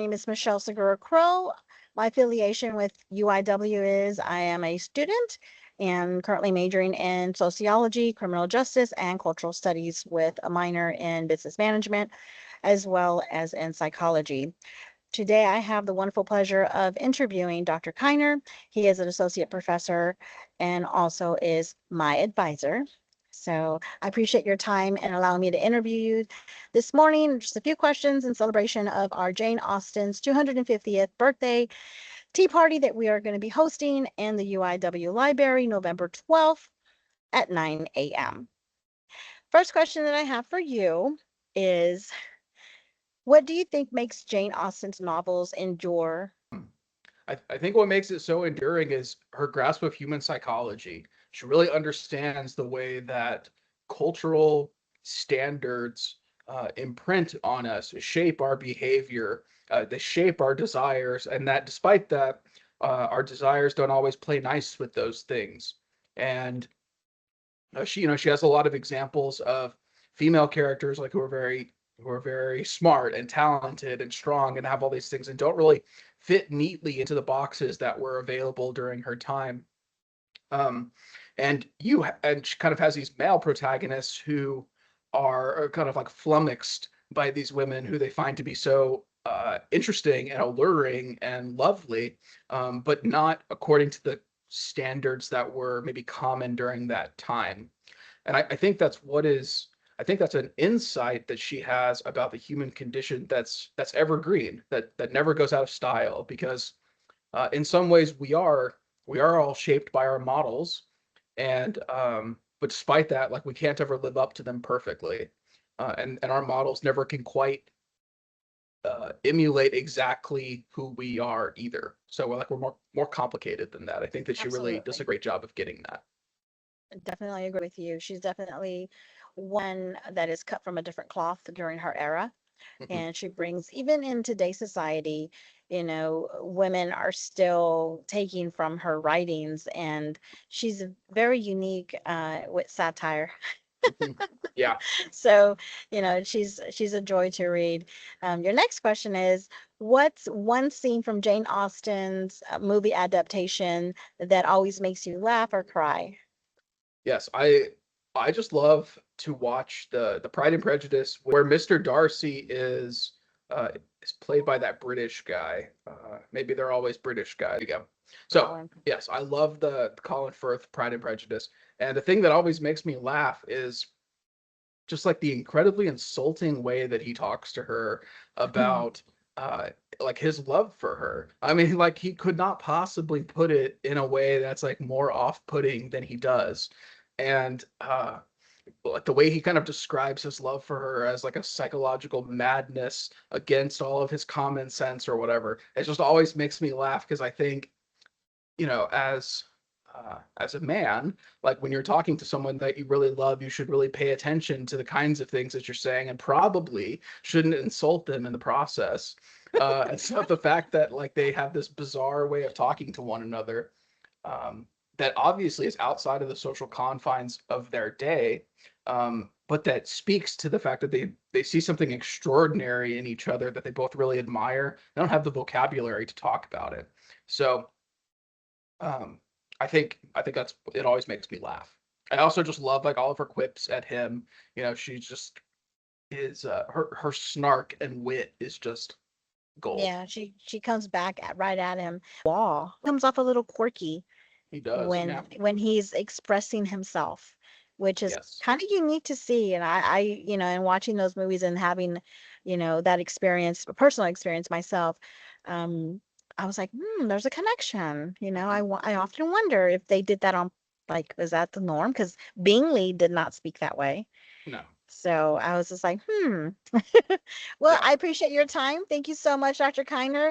name is Michelle Segura Crow. My affiliation with UIW is I am a student and currently majoring in sociology, criminal justice, and cultural studies with a minor in business management, as well as in psychology. Today, I have the wonderful pleasure of interviewing Dr. Kainer. He is an associate professor and also is my advisor. So I appreciate your time and allowing me to interview you this morning. Just a few questions in celebration of our Jane Austen's 250th birthday tea party that we are going to be hosting in the UIW Library November 12th at 9 a.m. First question that I have for you is, what do you think makes Jane Austen's novels endure? I think what makes it so enduring is her grasp of human psychology. She really understands the way that cultural standards imprint on us, shape our behavior, they shape our desires, and that despite that, our desires don't always play nice with those things. And she has a lot of examples of female characters like who are very smart and talented and strong and have all these things and don't really fit neatly into the boxes that were available during her time. Um, and she kind of has these male protagonists who are kind of like flummoxed by these women who they find to be so interesting and alluring and lovely, but not according to the standards that were maybe common during that time. And I think I think that's an insight that she has about the human condition that's evergreen, that never goes out of style. Because in some ways we are all shaped by our models, and but despite that, like we can't ever live up to them perfectly, and our models never can quite emulate exactly who we are either. So we're more complicated than that. I think that she really does a Absolutely. great job of getting that. Definitely agree with you. She's definitely one that is cut from a different cloth during her era. Mhm. And she brings, even in today's society, women are still taking from her writings, and she's very unique with satire. Mhm. Yeah. So, she's a joy to read. Your next question is, what's one scene from Jane Austen's movie adaptation that always makes you laugh or cry? Yes, I just love to watch the Pride and Prejudice where Mr. Darcy uh is played by that British guy. Maybe they're always British guy. There you go. So Colin. yes, I love the Colin Firth Pride and Prejudice. And the thing that always makes me laugh is just like the incredibly insulting way that he talks to her about uh like his love for her. I mean, like he could not possibly put it in a way that's like more off-putting than he does. And like the way he kind of describes his love for her as like a psychological madness against all of his common sense or whatever. It just always makes me laugh because I think, as a man, like when you're talking to someone that you really love, you should really pay attention to the kinds of things that you're saying and probably shouldn't insult them in the process. And so the fact that like they have this bizarre way of talking to one another, that obviously is outside of the social confines of their day, but that speaks to the fact that they see something extraordinary in each other that they both really admire. They don't have the vocabulary to talk about it. So um, I think that's it. Always makes me laugh. I also just love like all of her quips at him. She just is her snark and wit is just gold. Yeah, she comes back right at him. Wall comes off a little quirky He does. when Yeah. he's expressing himself, which is Yes. kind of unique to see. And and watching those movies and having, that experience, a personal experience myself, um, I was like, there's a connection. Mhm. I often wonder if they did that on, like, is that the norm? Because Bingley did not speak that way. No. So I was just like, Well, Yeah. I appreciate your time. Thank you so much, Dr. Kiner.